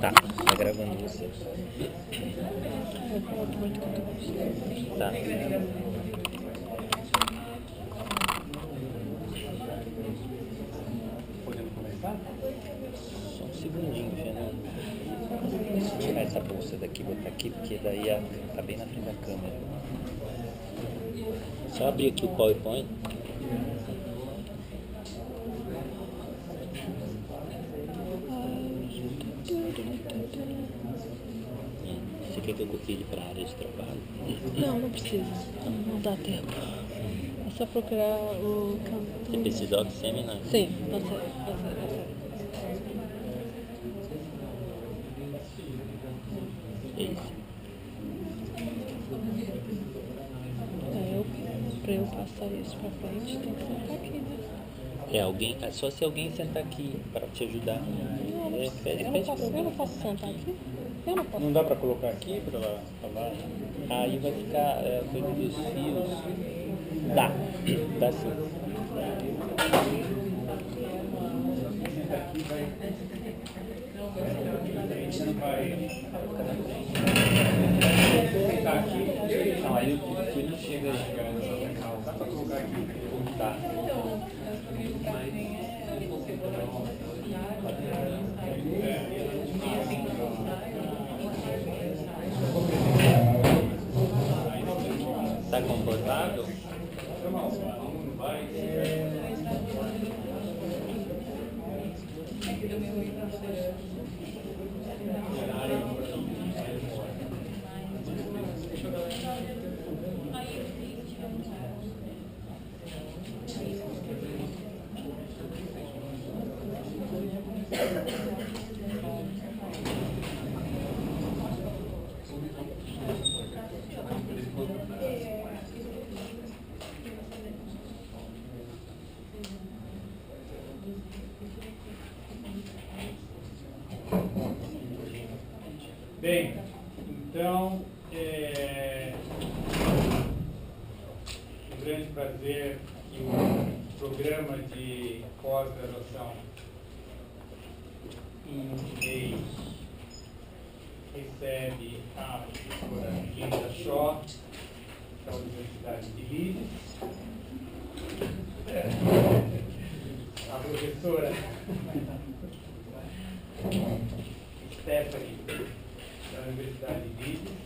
Tá, tá gravando você. Tá. Podemos começar? Só um segundinho, Fernando. Deixa eu tirar essa bolsa daqui e botar aqui, porque daí tá bem na frente da câmera. Só abrir aqui o PowerPoint. Você quer que eu copie ele para a área de trabalho? Não precisa. Não dá tempo. É só procurar o campo. Você precisa do seminário? Sim, você. É isso. Pra eu passar isso pra frente, tem que sentar aqui, né? É só se alguém sentar aqui para te ajudar. Eu não posso sentar aqui? Eu não posso. Não dá para colocar aqui para lá falar? Aí vai ficar coisa dos fios. Dá sim. Sentar aqui. Não, aí o fio não chega dá para colocar aqui. Tá. Tá confortável? Bem, então, um grande prazer que o programa de pós-graduação em multimeios recebe a professora Linda Shaw, da Universidade de Leeds, a professora Stephanie, da Universidade de Leeds.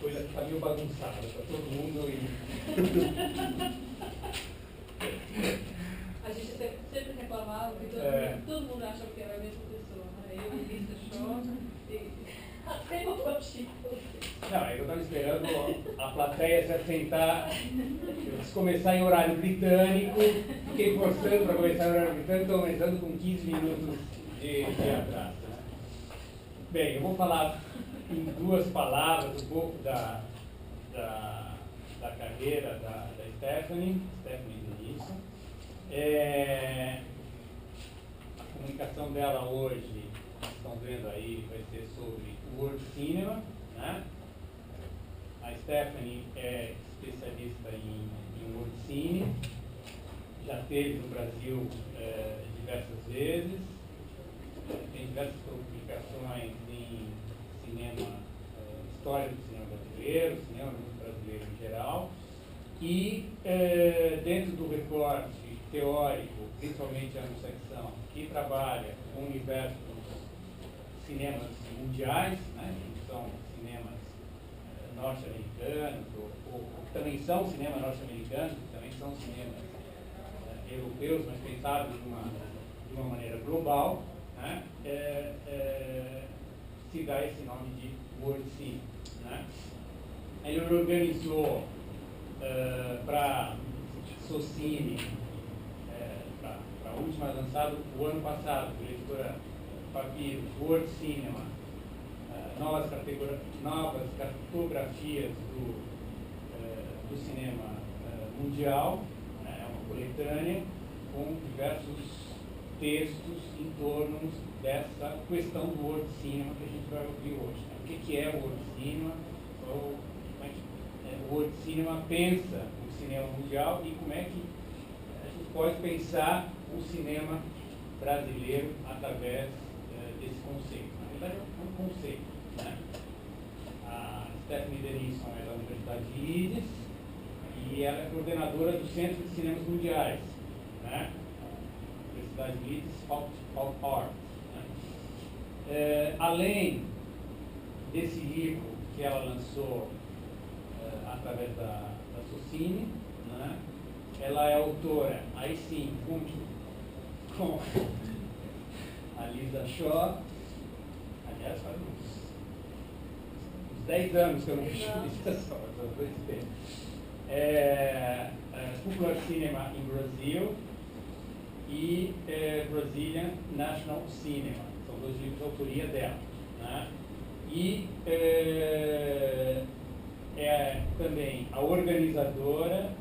Coisa está meio bagunçada, está todo mundo A gente sempre reclamava que todo mundo achava que era a mesma pessoa, né? Eu, Lisa Shaw e até o Chico. Não, eu estava esperando a plateia se assentar, começar em horário britânico, fiquei forçando para começar em horário britânico, estou começando com 15 minutos de atraso. Bem, eu vou falar em duas palavras um pouco da carreira da Stephanie Denison. A comunicação dela hoje, estão vendo aí, vai ser sobre World Cinema, né? A Stephanie é especialista em World Cine, já esteve no Brasil diversas vezes, tem diversas publicações em cinema, história do cinema brasileiro, cinema brasileiro em geral, e dentro do recorte teórico, principalmente a secção que trabalha com o universo dos cinemas mundiais, né, que são cinemas norte-americanos, ou que também são cinemas norte-americanos, que também são cinemas europeus, mas pensados de uma maneira global, né, se dá esse nome de World Cine. Né? Ele organizou para Socine, para a última lançada o ano passado, por editora Papyrus, World Cinema, novas cartografias do cinema mundial, é uma coletânea com diversos textos em torno dessa questão do World Cinema que a gente vai ouvir hoje. Né? O que é o World Cinema, ou como é que o World Cinema pensa o cinema mundial e como é que a gente pode pensar o cinema brasileiro através desse conceito. Na verdade, é um conceito, né? A Stephanie Denison é da Universidade de Leeds e ela é coordenadora do Centro de Cinemas Mundiais, né? Universidade de Leeds of Art. Né? Além desse livro que ela lançou através da Socine, né? Ela é autora, aí sim, junto com a Lisa Shaw. Aliás, faz uns 10 anos que eu não vejo Lisa Shaw, só 2 tempos. Popular Cinema in Brazil e Brazilian National Cinema. São 2 livros de autoria dela. Né? E é também a organizadora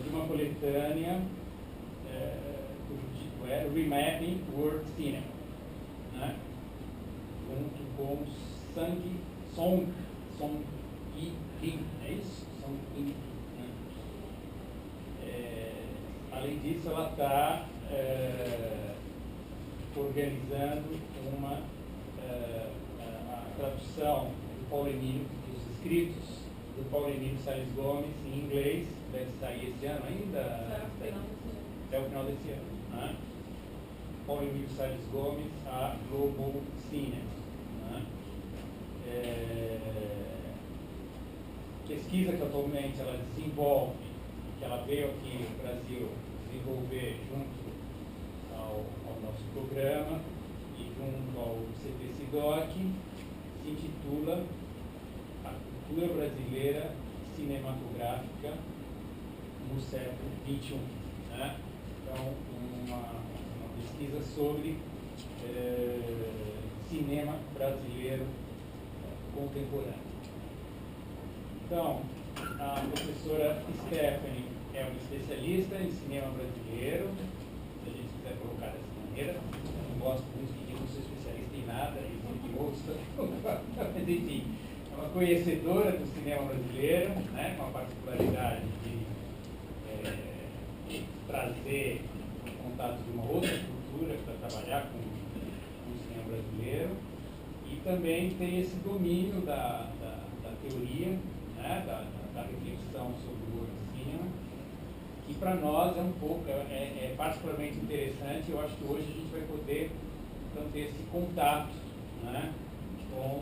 de uma coletânea cujo título é Remapping World Cinema, né? Junto com Song Yi Rim, é isso? Song Yi, né? Além disso, ela está organizando a tradução do Paulo Emílio, dos escritos do Paulo Emílio Salles Gomes em inglês, deve sair esse ano ainda? Até o final desse ano. Né? Paulo Emílio Salles Gomes, a Global Cinema. Né? Pesquisa que atualmente ela desenvolve, que ela veio aqui no Brasil desenvolver junto ao nosso programa e junto ao CPCIDOC, se intitula A Cultura Brasileira Cinematográfica no Século XXI. Né? Então, uma pesquisa sobre cinema brasileiro contemporâneo. Então, a professora Stephanie é uma especialista em cinema brasileiro, se a gente quiser colocar dessa maneira. Eu não gosto muito de dizer que eu sou especialista em nada, e que outros também não gostam, mas enfim, é uma conhecedora do cinema brasileiro, né, com a particularidade de trazer o contato de uma outra cultura para trabalhar com o cinema brasileiro, e também tem esse domínio da teoria, né, da reflexão sobre o world cinema, que para nós é um pouco, é particularmente interessante. Eu acho que hoje a gente vai poder então ter esse contato, né, com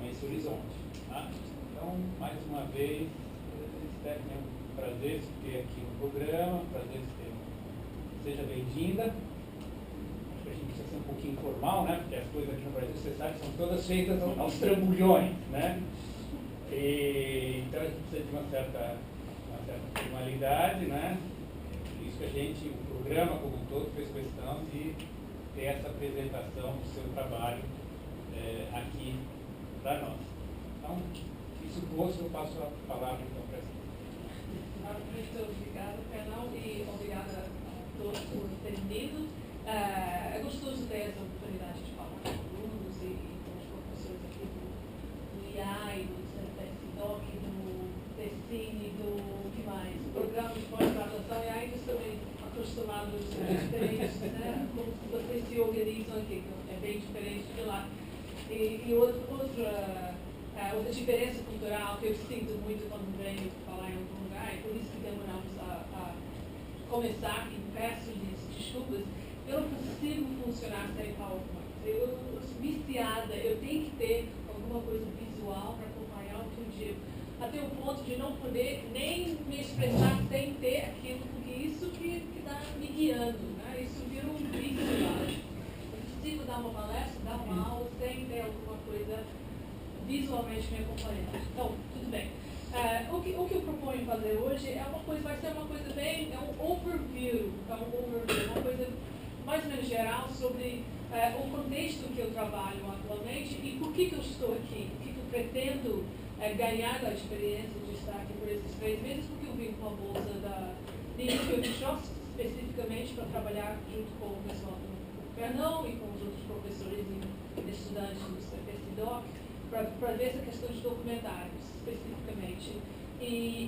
esse horizonte. Tá? Então, mais uma vez, Stephanie, é um prazer ter aqui no programa, prazer ter. Seja bem-vinda. Acho que a gente precisa ser um pouquinho informal, né? Porque as coisas aqui no Brasil, você sabe, são todas feitas aos trambolhões, né? Então a gente precisa de uma certa formalidade, né? Por isso que a gente, o programa como um todo, fez questão de ter essa apresentação do seu trabalho aqui para nós. Então, isso posto, eu passo a palavra então para você. Muito obrigada, Fernão, e obrigada a todos por terem vindo. É gostoso ter essa oportunidade de falar com os alunos e com os professores aqui do IAI, do CPCIDOC, do TECINE, do que mais? Programa de pós-graduação, e ainda também acostumados diferentes, né? Como vocês se organizam aqui, que é bem diferente de lá. E outra diferença cultural que eu sinto muito quando venho falar em algum lugar, e por isso que demoramos a começar, e peço desculpas, eu não consigo funcionar sem PowerPoint. Eu sou viciada, eu tenho que ter alguma coisa visual para acompanhar o que eu digo. Até o ponto de não poder nem me expressar sem ter aquilo, porque isso que está me guiando, né? Isso vira um vício, eu acho. Eu consigo dar uma palestra, dar uma aula sem ter alguma coisa visualmente me acompanhando. Então, tudo bem. O que eu proponho fazer hoje vai ser uma coisa bem, um overview, uma coisa mais ou menos geral sobre o contexto que eu trabalho atualmente e por que eu estou aqui, o que eu pretendo ganhar da experiência de estar aqui por esses 3 meses, porque eu vim com a bolsa da Shops, especificamente para trabalhar junto com o pessoal do Fernão e com os outros professores e estudantes do CPCIDOC, para ver essa questão de documentários, especificamente. e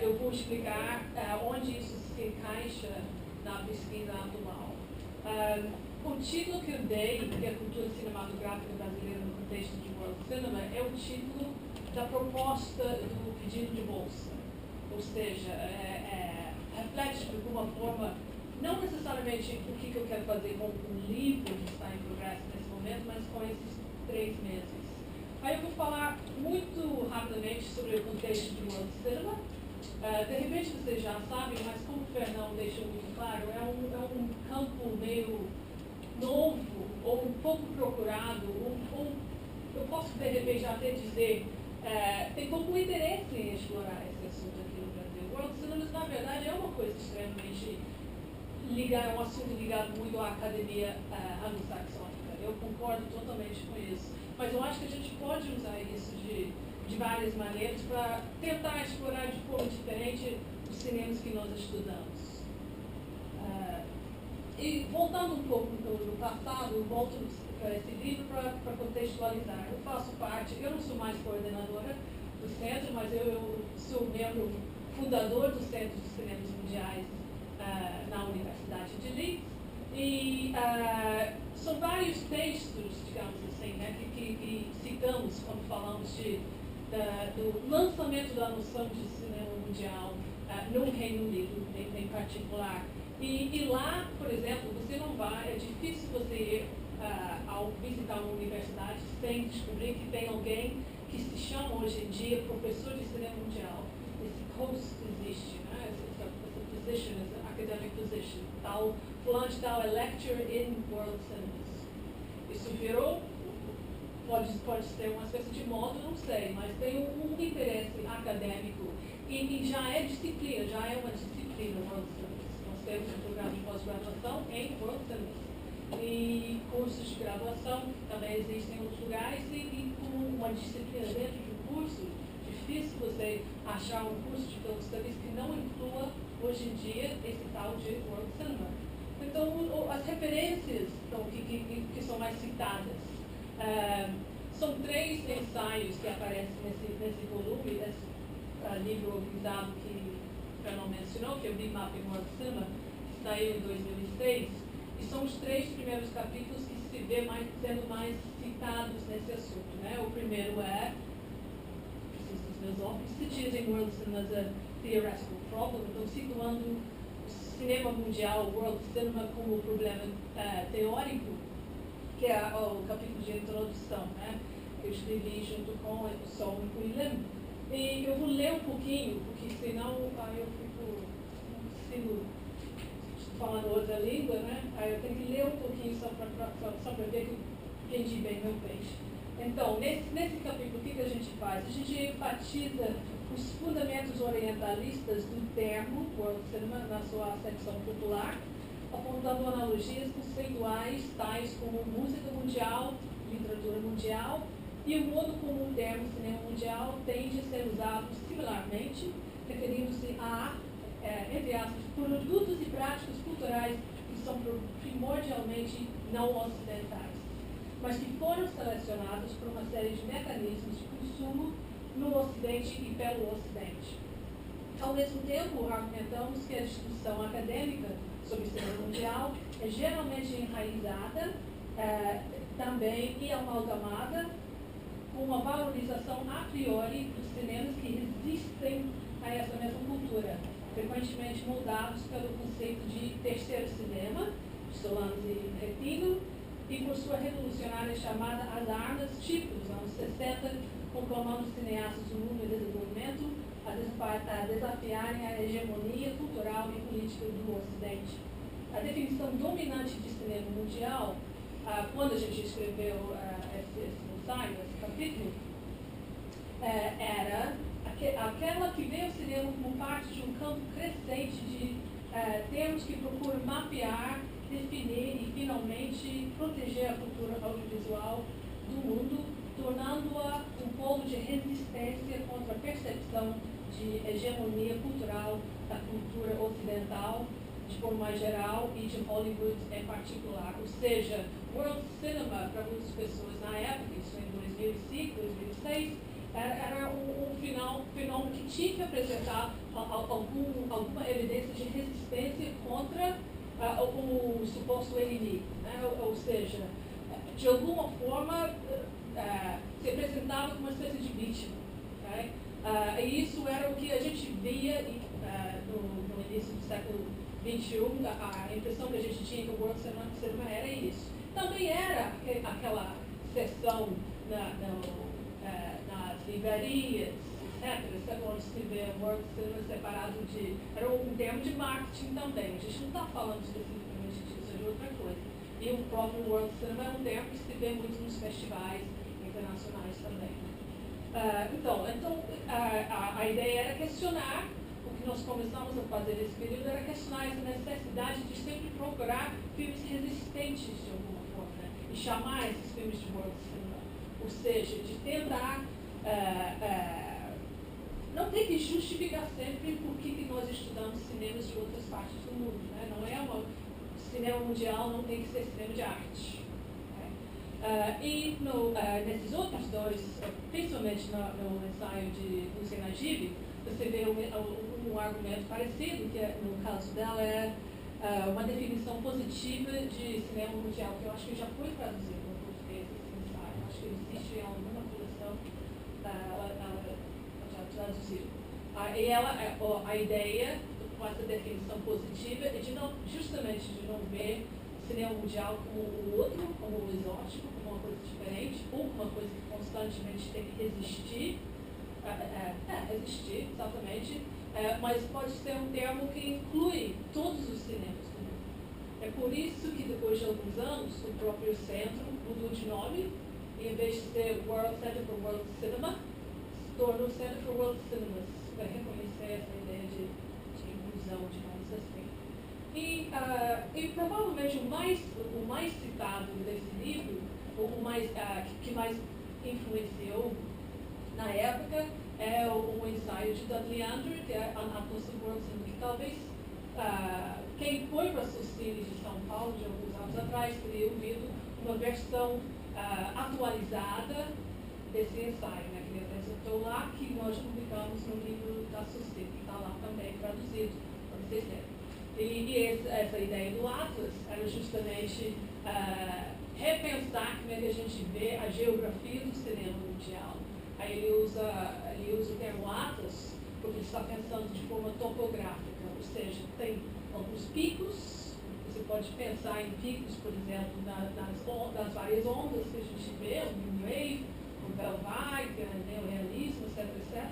eu vou explicar onde isso se encaixa na pesquisa atual. O título que eu dei, que é a cultura cinematográfica brasileira no contexto de World Cinema, é o título da proposta do pedido de bolsa. Ou seja, reflete de alguma forma, não necessariamente o que eu quero fazer com o livro que está em progresso nesse momento, mas com esses 3 meses. Aí eu vou falar muito rapidamente sobre o contexto de World Cinema. De repente vocês já sabem, mas como o Fernão deixou muito claro, é um campo meio novo, ou um pouco procurado, ou eu posso de repente até dizer, tem pouco interesse em explorar esse assunto aqui no Brasil. World Cinema, na verdade, é uma coisa extremamente ligada, um assunto ligado muito à academia anglo-saxônica. Eu concordo totalmente com isso. Mas eu acho que a gente pode usar isso de várias maneiras para tentar explorar de forma diferente os cinemas que nós estudamos. E voltando um pouco no passado, eu volto para esse livro para contextualizar. Eu faço parte, eu não sou mais coordenadora do centro, mas eu sou membro fundador do Centro de Cinemas Mundiais na Universidade de Leeds. E são vários textos, digamos assim, né, que citamos quando falamos do lançamento da noção de cinema mundial no Reino Unido, em particular. E lá, por exemplo, você não vai, é difícil você ir ao visitar uma universidade sem descobrir que tem alguém que se chama hoje em dia professor de cinema mundial. Esse post existe, né? Essa position, essa academic position. Tal, fulano de tal é lecturer in world cinemas. Isso virou, pode ser uma espécie de moda, não sei, mas tem um interesse acadêmico e já é disciplina, já é uma disciplina world cinemas. Temos um programa de pós-graduação em World Cinemas. E cursos de graduação também existem em outros lugares e como uma disciplina dentro de um curso, difícil você achar um curso de Film Studies que não inclua, hoje em dia, esse tal de World Cinema. Então, as referências que são mais citadas são 3 ensaios que aparecem nesse volume, esse livro organizado que não mencionou, que é o Big Map in World Cinema, que saiu em 2006, e são os 3 primeiros capítulos que se vê sendo mais citados nesse assunto. Né? O primeiro preciso dos meus óculos, Cities in World Cinema as a Theoretical Problem, então situando o cinema mundial, o World Cinema, como um problema teórico, que é o capítulo de introdução, né? Que eu escrevi junto com o Sol e o Lim. E eu vou ler um pouquinho, porque senão eu sigo falando outra língua, né? Aí eu tenho que ler um pouquinho só para ver que eu entendi bem meu peixe. Então, nesse capítulo, o que a gente faz? A gente enfatiza os fundamentos orientalistas do termo World Cinema na sua acepção popular, apontando analogias conceituais tais como música mundial, literatura mundial, e o modo como o termo cinema mundial tende a ser usado similarmente, referindo-se a, entre aspas, produtos e práticas culturais que são primordialmente não ocidentais, mas que foram selecionados por uma série de mecanismos de consumo no Ocidente e pelo Ocidente. Ao mesmo tempo, argumentamos que a discussão acadêmica sobre cinema mundial é geralmente enraizada também e amalgamada com uma valorização a priori dos cinemas que resistem a essa mesma cultura, frequentemente moldados pelo conceito de terceiro cinema, de Solano e Retino, e por sua revolucionária chamada As Armas, tipo dos anos 60, conclamando os cineastas do mundo em desenvolvimento a desafiarem a hegemonia cultural e política do Ocidente. A definição dominante de cinema mundial, quando a gente escreveu esse ensaio, esse capítulo, era aquela que vê o cinema como parte de um campo crescente de termos que procuram mapear, definir e, finalmente, proteger a cultura audiovisual do mundo, tornando-a um polo de resistência contra a percepção de hegemonia cultural da cultura ocidental, de forma mais geral, e de Hollywood em particular. Ou seja, World Cinema, para muitas pessoas na época, isso em 2005, 2006, era um fenômeno que tinha que apresentar alguma evidência de resistência contra o suposto inimigo, né? Ou seja, de alguma forma se apresentava como uma espécie de vítima. Okay? E isso era o que a gente via no início do século XXI, a impressão que a gente tinha que o World Cinema era isso. Também era aquela seção nas livrarias, etc., onde se vê o World Cinema separado era um termo de marketing também. A gente não está falando especificamente disso, é de outra coisa. E o próprio World Cinema é um termo que se vê muito nos festivais internacionais também. Então a ideia era questionar, o que nós começamos a fazer nesse período era questionar essa necessidade de sempre procurar filmes resistentes de alguma forma, né? E chamar esses filmes de World Cinema. Ou seja, de tentar não ter que justificar sempre por que nós estudamos cinemas de outras partes do mundo, né? Não é cinema mundial não tem que ser cinema de arte. E nesses outros dois, principalmente no ensaio de Lúcia Najib, você vê um argumento parecido, que no caso dela é uma definição positiva de cinema mundial, que eu acho que já foi traduzido no português esse ensaio. Acho que existe em alguma coleção, ela já traduziu. E a ideia com essa definição positiva é justamente de não ver cinema mundial como o outro, como o exótico, como uma coisa diferente, ou uma coisa que constantemente tem que resistir, resistir, exatamente, mas pode ser um termo que inclui todos os cinemas do mundo. É por isso que depois de alguns anos, o próprio centro mudou de nome, e em vez de ser World Center for World Cinema, se tornou Center for World Cinemas, para reconhecer essa ideia de inclusão, digamos assim. E provavelmente o mais citado desse livro, que mais influenciou na época, é o ensaio de Dudley Andrew, que é Atlas of World Cinema, que talvez quem foi para a Society de São Paulo de alguns anos atrás teria ouvido uma versão atualizada desse ensaio, né, que ele apresentou lá, que nós publicamos no livro da Society, que está lá também traduzido, para vocês verem. E essa ideia do Atlas era justamente repensar como é que a gente vê a geografia do cinema mundial. Aí ele usa o termo Atlas porque ele está pensando de forma topográfica, ou seja, tem alguns picos, você pode pensar em picos, por exemplo, nas várias ondas que a gente vê, o New Wave, o Bellwether, o neorrealismo, etc.,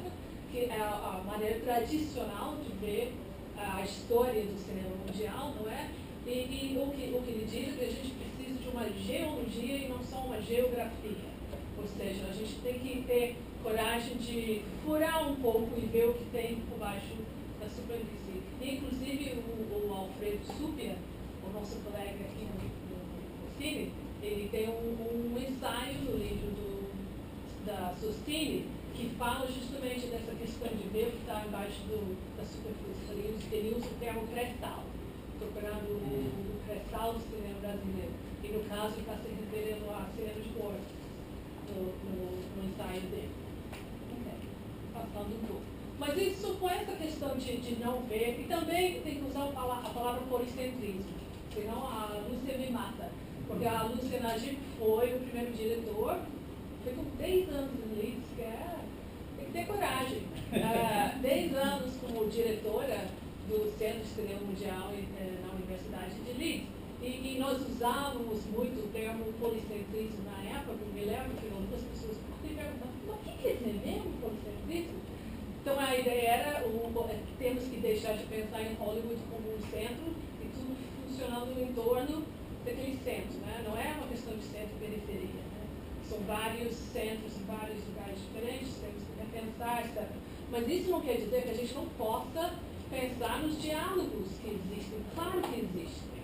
que é a maneira tradicional de ver a história do cinema mundial, não é? E o que ele diz é que a gente precisa de uma geologia e não só uma geografia. Ou seja, a gente tem que ter coragem de furar um pouco e ver o que tem por baixo da superfície. E, inclusive, o Alfredo Supia, o nosso colega aqui no Cine, ele tem um ensaio no livro da Sostini, que fala justamente dessa questão de ver o que está embaixo da superfície. Ele usa o termo crestal, procurando o crestal do cinema brasileiro. E no caso ele está se referindo a cinema de cor no ensaio dele. Passando um pouco. Mas isso supõe essa questão de não ver, e também tem que usar a palavra policentrismo, senão a Lúcia me mata. Porque a Lúcia Najib foi o primeiro diretor, ficou 10 anos em Leeds, tem que ter coragem. 10 anos como diretora do Centro de Cinema Mundial na Universidade de Leeds. E nós usávamos muito o termo policentrismo na época, eu me lembro que algumas pessoas me perguntavam, mas o que quer dizer mesmo policentrismo? Então a ideia era que temos que deixar de pensar em Hollywood como um centro e tudo funcionando em torno daquele centro, né? Não é uma questão de centro e periferia, né? São vários centros em vários lugares diferentes, temos que repensar, etc. Mas isso não quer dizer que a gente não possa pensar nos diálogos que existem. Claro que existem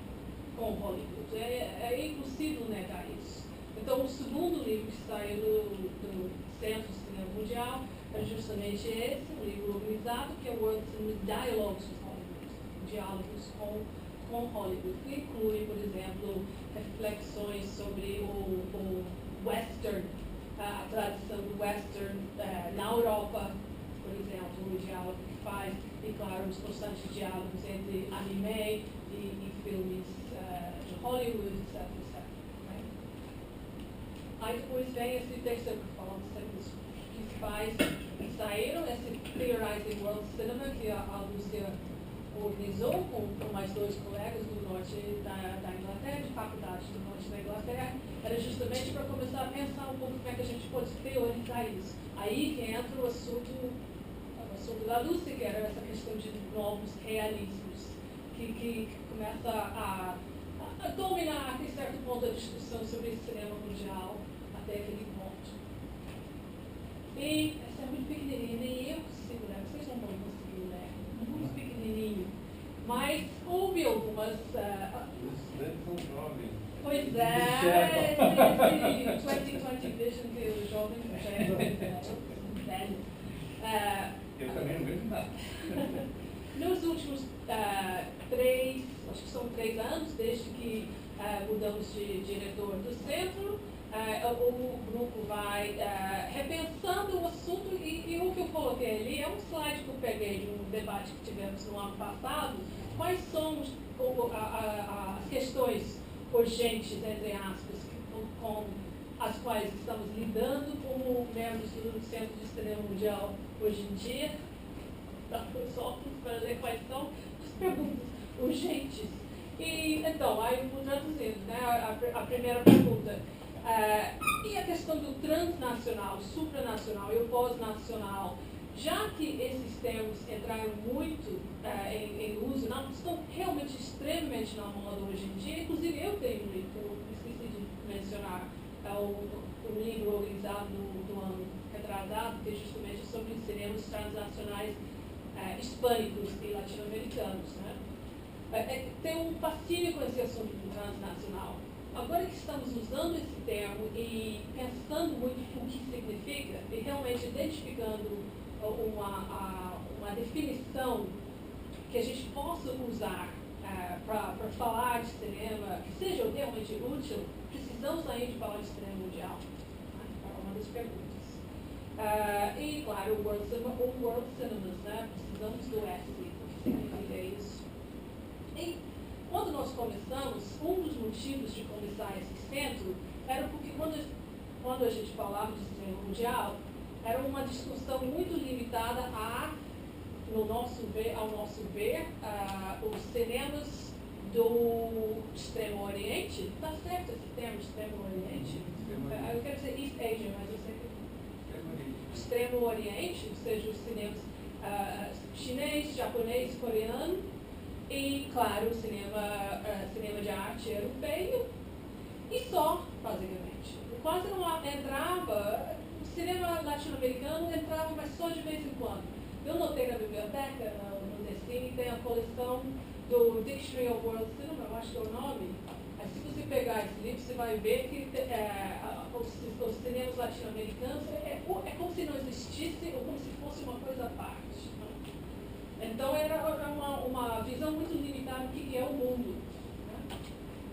com Hollywood. É impossível negar isso. Então, o segundo livro que saiu do Centro de Cinema Mundial é justamente esse, um livro organizado, que é o World Cinema Dialogues with Hollywood, diálogos com Hollywood, que inclui, por exemplo, reflexões sobre o western a tradição do western na Europa, por exemplo, o diálogo que faz, e claro, os constantes diálogos entre anime e filmes de Hollywood, etc. Right? Aí depois vem esse terceiro que falamos sempre dos principais que saíram, esse Theorizing World Cinema, que a Lúcia organizou com mais dois colegas do norte da Inglaterra, de faculdade do norte da Inglaterra, era justamente para começar a pensar um pouco como é que a gente pode teorizar isso. Aí que entra o assunto da Lúcia, que era essa questão de novos realismos, que começa a dominar até certo ponto a discussão sobre esse cinema mundial, até aquele ponto. E essa é muito pequenininha, nem eu consigo ler, vocês não vão conseguir ler, muito pequenininho. Mas houve algumas... Os estudantes são jovens. Pois é, esse 2020 Vision que os jovens já é velho. Eu também não vejo nada. Nos últimos acho que são 3 anos, desde que mudamos de diretor do centro, o grupo vai repensando o assunto e o que eu coloquei ali é um slide que eu peguei de um debate que tivemos no ano passado. Quais são as questões urgentes, entre aspas, com as quais estamos lidando como membros do Centro de Cinema Mundial hoje em dia? Só para ler quais são as perguntas urgentes. E, então, aí eu vou traduzindo, né? A primeira pergunta. E a questão do transnacional, supranacional e o pós-nacional, já que esses termos entraram muito em uso, não estão realmente extremamente na moda hoje em dia, inclusive eu tenho um livro, esqueci de mencionar, o livro organizado do ano retrasado, que é justamente sobre cinemas transnacionais hispânicos e latino-americanos. Né? Tem um fascínio com esse assunto do transnacional. Agora que estamos usando esse termo e pensando muito o que significa, e realmente identificando uma definição que a gente possa usar para falar de cinema, que seja realmente útil, precisamos ainda de falar de cinema mundial. Né? É uma das perguntas. E, claro, o World Cinemas, né? Precisamos do S, o que significa isso. E, quando nós começamos, um dos motivos de começar esse centro era porque quando a gente falava de cinema mundial, era uma discussão muito limitada ao nosso ver, os cinemas do Extremo Oriente. Está certo esse termo, Extremo Oriente? Eu quero dizer East Asia, mas eu sei que... Extremo Oriente, ou seja, os cinemas chinês, japonês, coreano, e, claro, o cinema de arte europeu, e só, basicamente. Quase não entrava, o cinema latino-americano entrava, mas só de vez em quando. Eu notei na biblioteca, no Decine, tem a coleção do Dictionary of World Cinema, eu acho que é o nome. Aí, se você pegar esse livro, você vai ver que os cinemas latino-americanos é como se não existisse, ou como se fosse uma coisa à parte. Então, era uma visão muito limitada do que é o mundo. Né?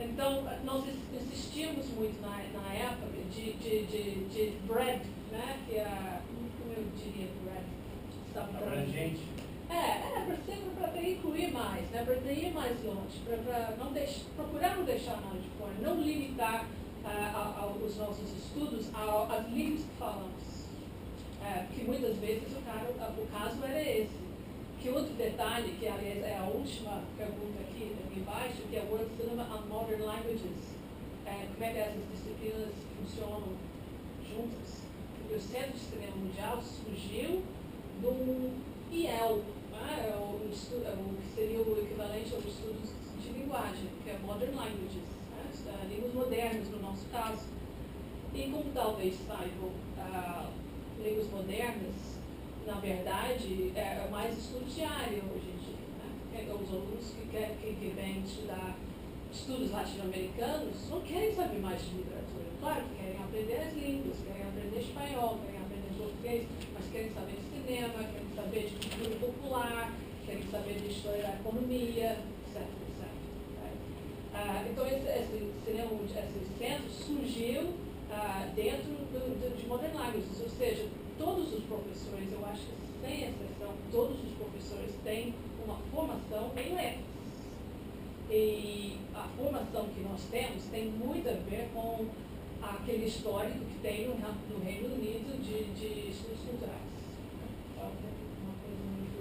Então, nós insistimos muito na época de breadth, né? Que é, como eu diria, breadth? Abrangente. Para incluir mais, né? Para ir mais longe, para procurar não deixar nada de fora, não limitar os nossos estudos às línguas que falamos. Porque muitas vezes o caso era esse. Que outro detalhe, que aliás é a última pergunta aqui embaixo, que é World Cinema and Modern Languages. Como é que essas disciplinas funcionam juntas? Porque o Centro de Cinema Mundial surgiu do IEL, né? o que seria o equivalente aos estudos de linguagem, que é Modern Languages, né? Línguas modernas no nosso caso. E como talvez saibam, línguas modernas, na verdade, é mais estudo diário hoje em dia. Né? Os alunos que vêm estudar estudos latino-americanos não querem saber mais de literatura. Claro que querem aprender as línguas, querem aprender espanhol, querem aprender português, mas querem saber de cinema, querem saber de cultura popular, querem saber de história da economia, etc. Então, esse centro surgiu dentro de Modern Languages, ou seja, todos os professores, eu acho que sem exceção, todos os professores têm uma formação em letras. E a formação que nós temos tem muito a ver com aquele histórico que tem no Reino Unido de estudos culturais. Uma coisa muito...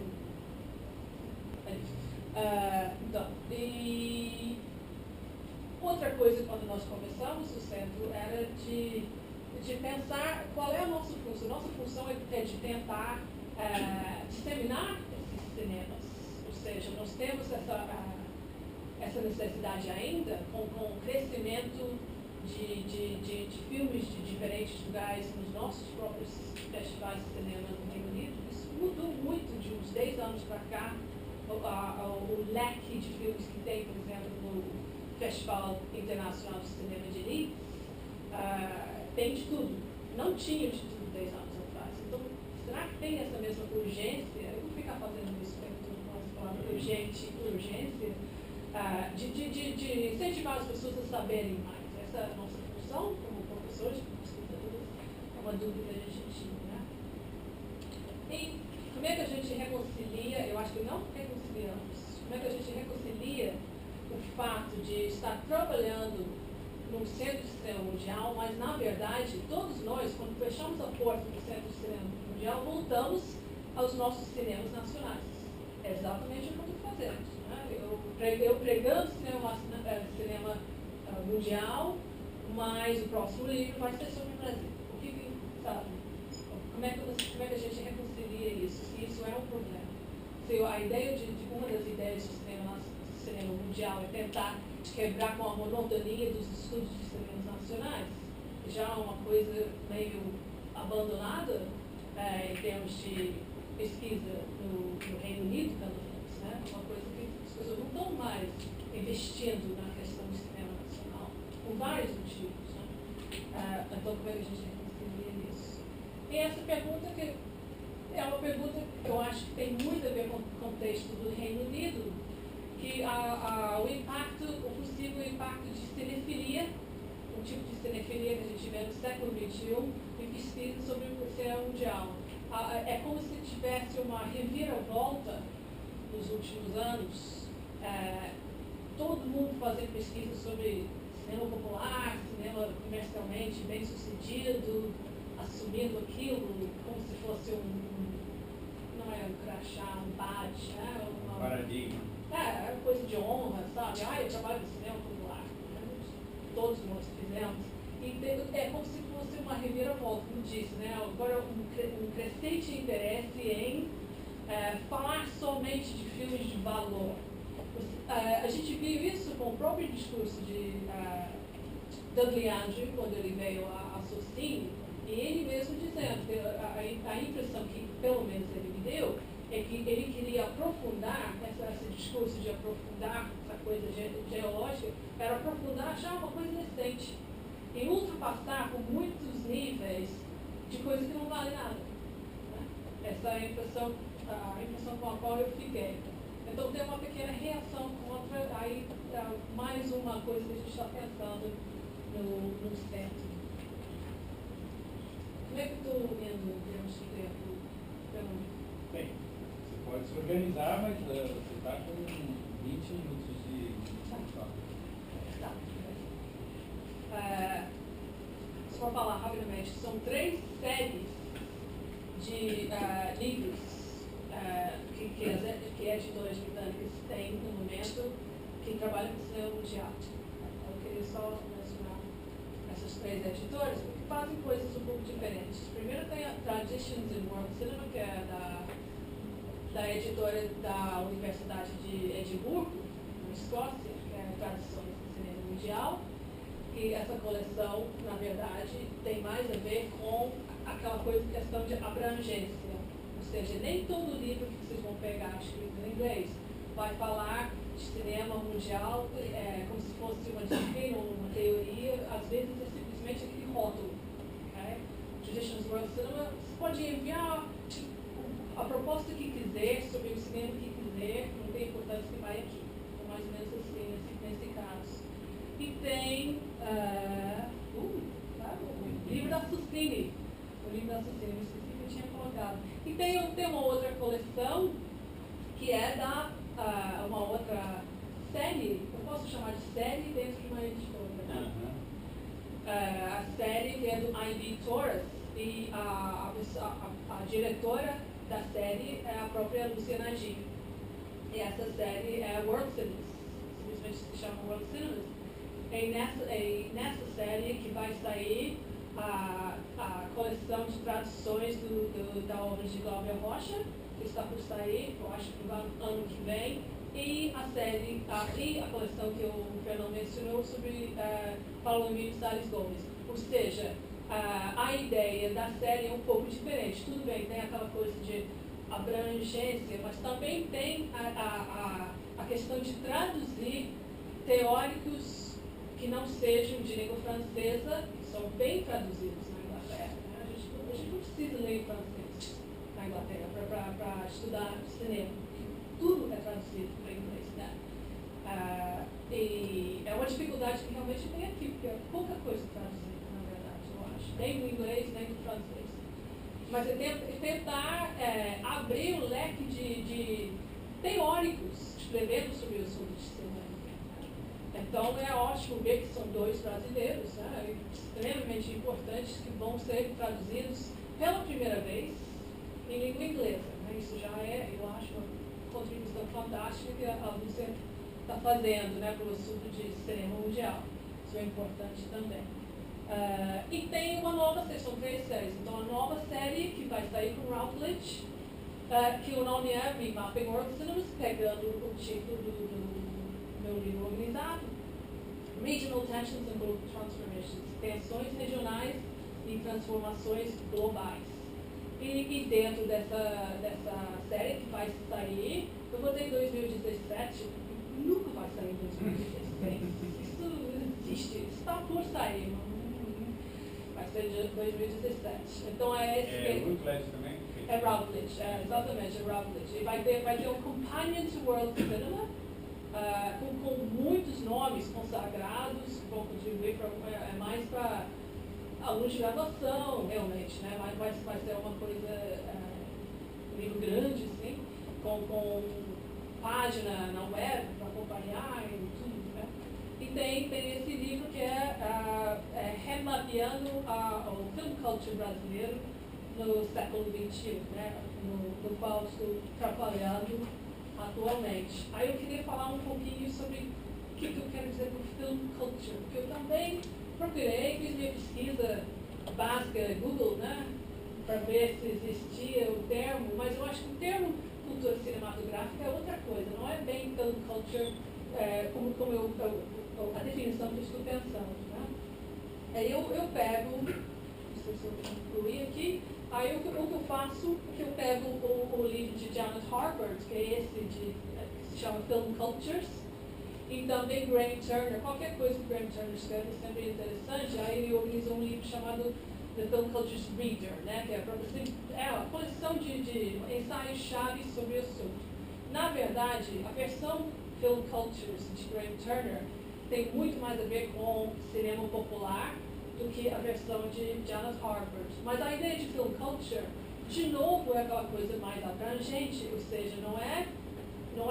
então, e outra coisa, quando nós começamos o centro, era de pensar qual é a nossa função. Nossa função é de tentar disseminar esses cinemas. Ou seja, nós temos essa necessidade ainda, com o crescimento de filmes de diferentes lugares nos nossos próprios festivais de cinema no Reino Unido. Isso mudou muito de uns 10 anos para cá. O leque de filmes que tem, por exemplo, no Festival Internacional de Cinema de Leeds, tem de tudo. Não tinha de tudo 10 anos atrás. Então, será que tem essa mesma urgência? Eu vou ficar fazendo isso, falando urgência, de incentivar as pessoas a saberem mais. Essa é a nossa função como professores, como pesquisadores, é uma dúvida que a gente tinha, né? E como é que a gente reconcilia, eu acho que não reconciliamos, como é que a gente reconcilia o fato de estar trabalhando num centro de cinema mundial, mas na verdade, todos nós, quando fechamos a porta do centro de cinema mundial, voltamos aos nossos cinemas nacionais. É exatamente o que eu estou fazendo. Né? Eu pregando cinema mundial, mas o próximo livro vai ser sobre o Brasil. O que sabe? Como é que a gente reconcilia isso? Se isso é um problema. Se a ideia uma das ideias do cinema mundial é tentar quebrar com a monotonia dos estudos de cinemas nacionais, já é uma coisa meio abandonada em termos de pesquisa no Reino Unido, pelo menos, né? Uma coisa que as pessoas não estão mais investindo na questão do cinema nacional, por vários motivos. Né? Então, como é que a gente reconcilia isso? E essa pergunta que é uma pergunta que eu acho que tem muito a ver com o contexto do Reino Unido, que o possível impacto de cinefilia, um tipo de cinefilia que a gente vê no século XXI, em pesquisa sobre o cinema mundial. É como se tivesse uma reviravolta nos últimos anos, todo mundo fazendo pesquisa sobre cinema popular, cinema comercialmente bem sucedido, assumindo aquilo como se fosse não é um crachá, um badge, né? Paradigma. Coisa de honra, sabe? Eu trabalho no cinema popular. Né? Todos nós fizemos. E é como se fosse uma reviravolta, como disse, né? Agora um crescente interesse em falar somente de filmes de valor. A gente viu isso com o próprio discurso de Dudley Andrew, quando ele veio a Socini, e ele mesmo dizendo, a impressão que pelo menos ele me deu, é que ele queria aprofundar, esse discurso de aprofundar essa coisa geológica, era aprofundar já uma coisa recente, e ultrapassar por muitos níveis de coisa que não vale nada. Né? Essa é a impressão com a qual eu fiquei. Então tem uma pequena reação contra, aí mais uma coisa que a gente está pensando no centro. Como é que estou indo em termos de tempo? Bem, você pode se organizar, mas você está com 20 minutos de fala. Tá. Só para falar rapidamente, são 3 séries de livros que editoras britânicas têm no momento que trabalham com cinema mundial. Eu queria só mencionar essas 3 editoras, porque fazem coisas um pouco diferentes. Primeiro tem a Traditions in World Cinema, que é da editora da Universidade de Edimburgo, na Escócia, que é a Tradições do Cinema Mundial. E essa coleção, na verdade, tem mais a ver com aquela questão de abrangência. Ou seja, nem todo livro que vocês vão pegar escrito em inglês vai falar de cinema mundial como se fosse uma disciplina ou uma teoria. Às vezes é simplesmente aquele rótulo. Okay? Traditions World Cinema, você pode enviar a proposta que quiser, sobre o cinema que quiser, não tem importância que vai aqui. É mais ou menos assim, nesse caso. E tem Cine. O livro da Cine, eu esqueci que eu tinha colocado. E tem uma outra coleção que é uma outra série, eu posso chamar de série dentro de uma editora, né? A série que é do I.B. Torres, e a diretora da série é a própria Luciana Gil. E essa série é World Cinemas, simplesmente se chama World Cinemas. E nessa série que vai sair a coleção de traduções da obra de Glauber Rocha, que está por sair, eu acho que no ano que vem, e a série, e a coleção que o Fernando mencionou sobre Paulo Emílio Salles Gomes. Ou seja, a ideia da série é um pouco diferente. Tudo bem, tem aquela coisa de abrangência, mas também tem a questão de traduzir teóricos que não sejam de língua francesa, que são bem traduzidos na Inglaterra. Né? A gente não precisa ler francês na Inglaterra para estudar cinema. Tudo é traduzido para inglês, né? E é uma dificuldade que realmente tem aqui, porque é pouca coisa traduzida, na verdade, eu acho. Nem do inglês, nem do francês. Mas é tentar abrir o leque de teóricos escrevendo sobre o assunto de cinema. Então é ótimo ver que são dois brasileiros, né, extremamente importantes, que vão ser traduzidos pela primeira vez em língua inglesa. Né? Isso já é, eu acho, uma contribuição fantástica que a Lúcia está fazendo, né, para o assunto de cinema mundial. Isso é importante também. E tem uma nova série, são 3 séries. Então, a nova série que vai sair com Routledge, que o nome é Remapping World Cinemas, pegando o título do meu livro organizado, Regional Tensions and Global Transformations, tensões regionais e transformações globais. E dentro dessa série que vai sair, eu botei 2017, nunca vai sair em 2016. Isso não existe, está por sair, vai ser de 2017. Então é esse. É Routledge também? É Routledge, exatamente, é Routledge. E vai ter um Companion to World Cinema, com muitos nomes consagrados, que vão contribuir mais para alunos de graduação, realmente, né? Vai ser uma coisa, um livro grande, assim, com página na web para acompanhar e tudo, né? E tem esse livro que é Remapeando o Film Culture brasileiro no século XXI, né? No qual estou trabalhando atualmente. Aí eu queria falar um pouquinho sobre o que eu quero dizer por Film Culture, porque eu também procurei, fiz minha pesquisa básica Google, né? Para ver se existia o termo, mas eu acho que o termo cultura cinematográfica é outra coisa, não é bem Film Culture como a definição que eu estou pensando. Né? Aí eu pego, não sei se eu incluí aqui, aí o que eu faço é que eu pego o livro de Janet Harvard, que é esse que se chama Film Cultures, e também Graham Turner, qualquer coisa que Graham Turner escreve é sempre interessante. Aí ele organiza um livro chamado The Film Cultures Reader, né, que é uma coleção de ensaios-chave sobre o assunto. Na verdade, a versão Film Cultures de Graham Turner tem muito mais a ver com cinema popular do que a versão de Janet Harvard. Mas a ideia de Film Culture, de novo, é aquela coisa mais abrangente, ou seja, não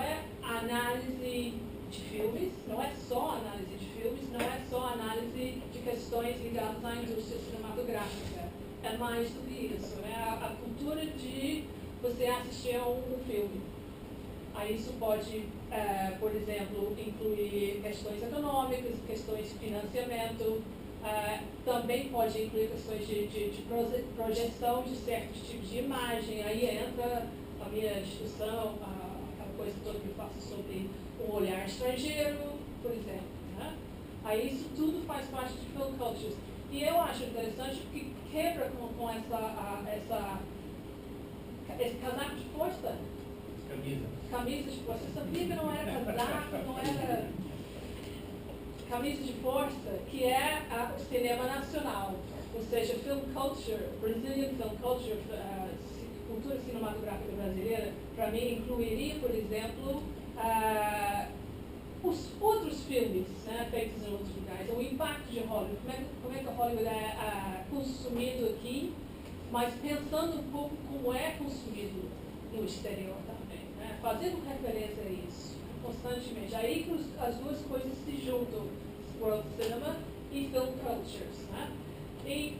é análise de filmes, não é só análise de filmes, não é só análise de questões ligadas à indústria cinematográfica. É mais do que isso, né? A cultura de você assistir a um filme. Aí isso pode, por exemplo, incluir questões econômicas, questões de financiamento, também pode incluir questões de projeção de certos tipos de imagem. Aí entra a minha discussão, aquela coisa toda que eu faço sobre um olhar estrangeiro, por exemplo. Né? Aí isso tudo faz parte de Film Cultures. E eu acho interessante porque quebra com esse casaco de força. Camisa de força. Eu sabia que não era casaco, não era camisa de força, que é o cinema nacional. Ou seja, Film Culture, Brazilian Film Culture, cultura cinematográfica brasileira, para mim incluiria, por exemplo, os outros filmes, né, feitos em outros lugares, o impacto de Hollywood, como é que Hollywood consumido aqui, mas pensando um pouco como é consumido no exterior também, né? Fazendo referência a isso constantemente. Aí que as duas coisas se juntam, World Cinema e Film Cultures, né? E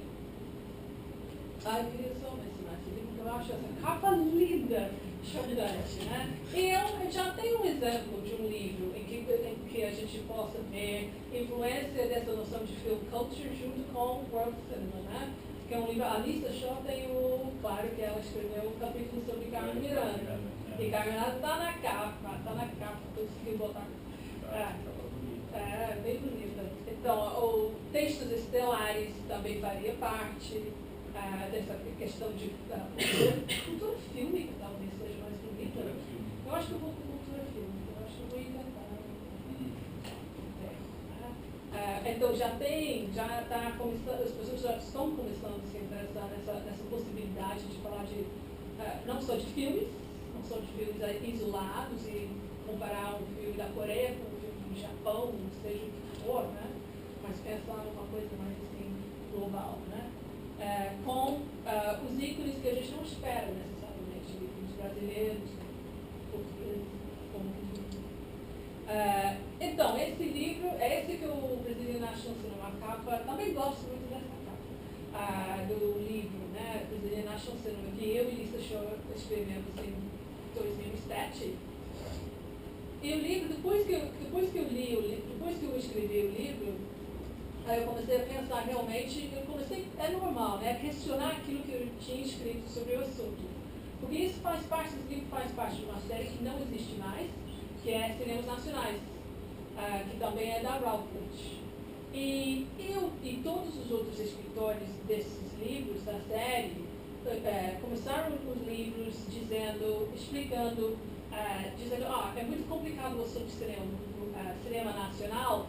eu queria só mencionar esse livro, porque eu acho essa capa linda, chocante, né? E eu já tenho um exemplo de um livro em que a gente possa ver influência dessa noção de film culture junto com World Cinema, né? Que é um livro, a Lisa Shaw tem claro que ela escreveu um capítulo sobre Carmen Miranda. E Carmen Miranda está na capa, consegui botar. Bem bonita. Então, o Textos Estelares também faria parte dessa questão de cultura fílmica, talvez seja mais bonita. Eu acho que eu vou com cultura fílmica, eu acho que eu vou inventar. Então já está começando, as pessoas já estão começando a se interessar nessa possibilidade de falar de não só de filmes, não só de filmes isolados e comparar um filme da Coreia com um filme do Japão, seja o que for, né? Mas pensar numa coisa mais assim, global, né? Com os ícones que a gente não espera necessariamente, ícones brasileiros, portugueses, como então, esse livro, é esse que o Brazilian National Cinema capa, também gosto muito dessa capa, do livro, né, Brazilian National Cinema, que eu e Lisa Shaw escrevemos em 2007. E o livro, depois que eu escrevi o livro, aí eu comecei a pensar realmente, é normal, né, questionar aquilo que eu tinha escrito sobre o assunto. Porque isso esse livro faz parte de uma série que não existe mais, que é Cinemas Nacionais, que também é da Routledge. E eu e todos os outros escritores desses livros, da série, começaram os livros explicando, é muito complicado o assunto de cinema nacional,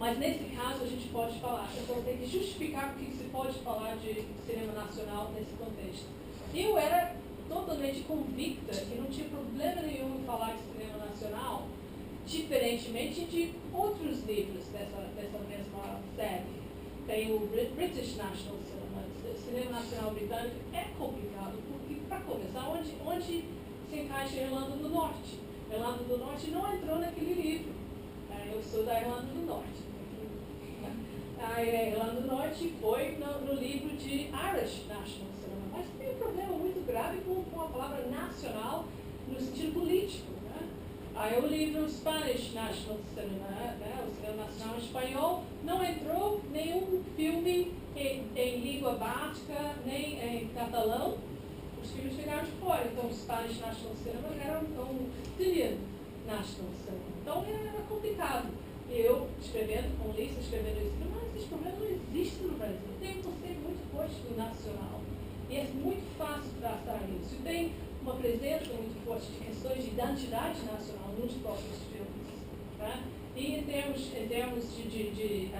mas nesse caso a gente pode falar, então tem que justificar porque se pode falar de cinema nacional nesse contexto. Eu era totalmente convicta que não tinha problema nenhum em falar de cinema nacional, diferentemente de outros livros dessa mesma série. Tem o British National Cinema, o cinema nacional britânico é complicado, porque, para começar, onde se encaixa a Irlanda do Norte? A Irlanda do Norte não entrou naquele livro. Eu sou da Irlanda do Norte. A Irlanda do Norte foi no livro de Irish National Cinema, mas tem um problema muito grave com a palavra nacional no sentido político. Aí o livro Spanish National Cinema, né, o cinema nacional espanhol, não entrou nenhum filme em língua básica, nem em catalão. Os filmes ficaram de fora. Então o Spanish National Cinema era um Italian National Cinema. Então era complicado. Eu, escrevendo com Lisa, escrevendo isso, mas esse problema não existe no Brasil. Tem um conceito muito forte do nacional. E é muito fácil tratar isso. E tem uma presença muito forte de questões de identidade nacional nos próprios filmes. Tá? E em termos de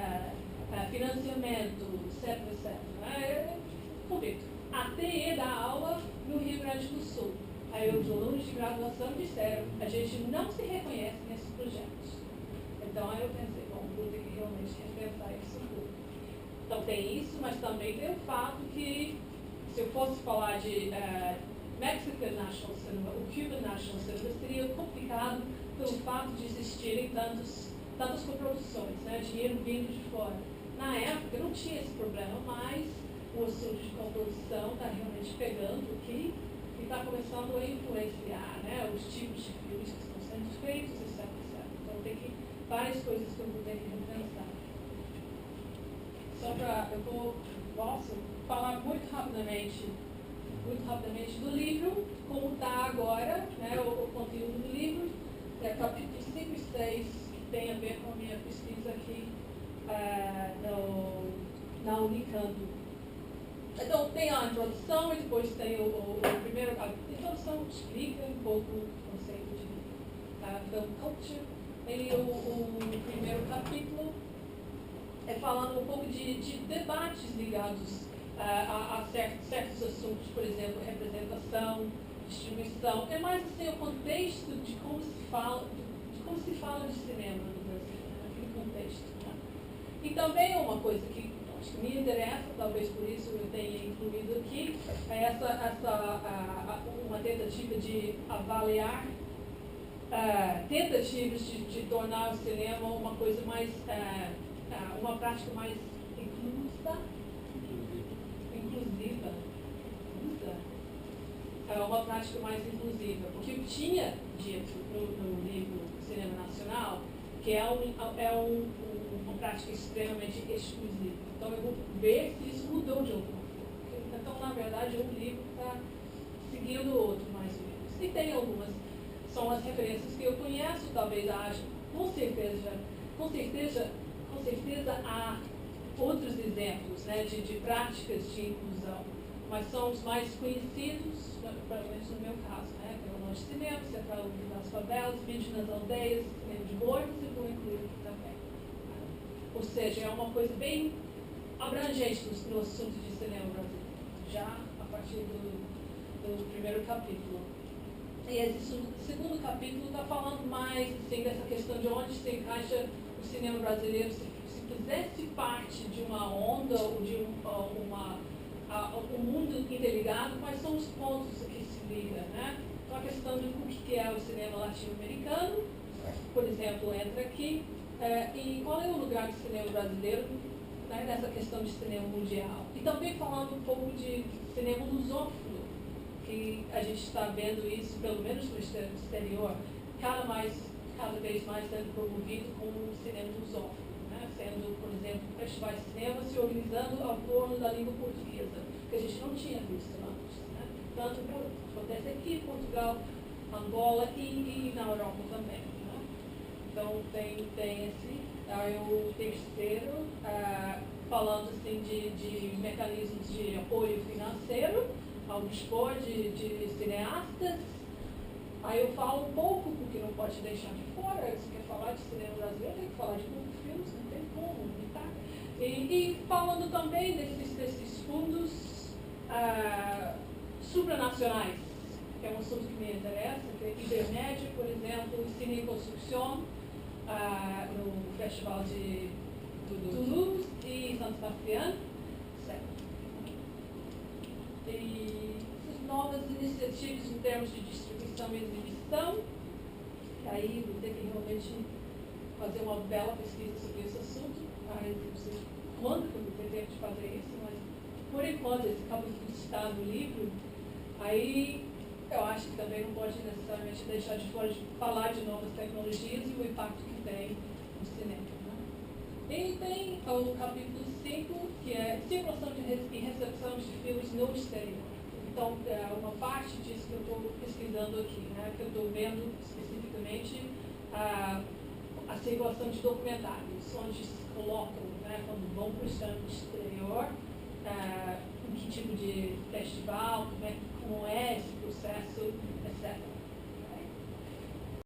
financiamento, etc. Convicto. Até dar aula no Rio Grande do Sul. Aí os alunos de graduação disseram, a gente não se reconhece nesses projetos. Então aí eu pensei, bom, vou ter que realmente repensar isso tudo. Então tem isso, mas também tem o fato que, se eu fosse falar de Mexican National Cinema, o Cuban National Cinema, seria complicado pelo fato de existirem tantas coproduções, né, dinheiro vindo de fora. Na época não tinha esse problema, mas o assunto de coprodução está realmente pegando aqui e está começando a influenciar, né, os tipos de filmes que estão sendo feitos, etc. Então tem várias coisas que eu vou ter que repensar. Só para, posso falar muito rapidamente do livro, como está agora, né, o conteúdo do livro, capítulos 5 e 6, que tem a ver com a minha pesquisa aqui na Unicamp. Então, tem a introdução e depois tem o primeiro capítulo. A introdução explica um pouco o conceito de film culture. E o primeiro capítulo é falando um pouco de debates ligados a certos assuntos, por exemplo, representação, distribuição. É mais assim o contexto de como se fala de cinema no Brasil, naquele contexto. Né? E também uma coisa que parte que me interessa, talvez por isso eu tenha incluído aqui, é uma tentativa de avaliar tentativas de tornar o cinema uma coisa mais, uma prática mais inclusiva. Uma prática mais inclusiva. Porque eu tinha dito no livro Cinema Nacional que é uma prática extremamente exclusiva. Então eu vou ver se isso mudou de alguma forma. Então, na verdade, um livro está seguindo o outro, mais ou menos. E tem algumas, são as referências que eu conheço, talvez haja, com certeza há outros exemplos, né, de práticas de inclusão, mas são os mais conhecidos, pelo menos no meu caso, né, pelo Longe Cinema, Central das Favelas, Vídeo nas Aldeias, Cinema de Gordos, e vou incluir aqui também. Ou seja, é uma coisa bem abrangente no assunto de cinema brasileiro, já a partir do primeiro capítulo. E esse segundo capítulo está falando mais assim, dessa questão de onde se encaixa o cinema brasileiro, se fizesse parte de uma onda ou de um mundo interligado, quais são os pontos que se liga, né? Então a questão de o que é o cinema latino-americano, por exemplo, entra aqui, e qual é o lugar do cinema brasileiro, né, nessa questão de cinema mundial. E também falando um pouco de cinema lusófono, que a gente está vendo isso, pelo menos no exterior, cada vez mais sendo promovido com o cinema lusófono, né? Sendo, por exemplo, festivais de cinema se organizando ao torno da língua portuguesa, que a gente não tinha visto antes, né? Tanto acontece aqui em Portugal, Angola e na Europa também, né? Então tem esse. Aí o terceiro, falando assim de mecanismos de apoio financeiro ao dispor de cineastas. Aí eu falo um pouco, porque não pode deixar de fora, se quer falar de cinema brasileiro, tem que falar de filmes, não tem como evitar. E falando também desses fundos supranacionais, que é um assunto que me interessa, que é Ibermédia, por exemplo, Cine e Construção, no Festival de Toulouse e San Sebastián. E essas novas iniciativas em termos de distribuição e exibição, que aí vou ter que realmente fazer uma bela pesquisa sobre esse assunto, aí não sei quando que eu vou ter tempo de fazer isso, mas por enquanto esse capítulo está no livro, aí eu acho que também não pode necessariamente deixar de fora de falar de novas tecnologias e o impacto que tem no cinema. E tem o capítulo 5, que é circulação e recepção de filmes no exterior. Então, é uma parte disso que eu estou pesquisando aqui, né, que eu estou vendo especificamente a circulação de documentários, onde se colocam, né, quando vão para o exterior, em que tipo de festival, como é esse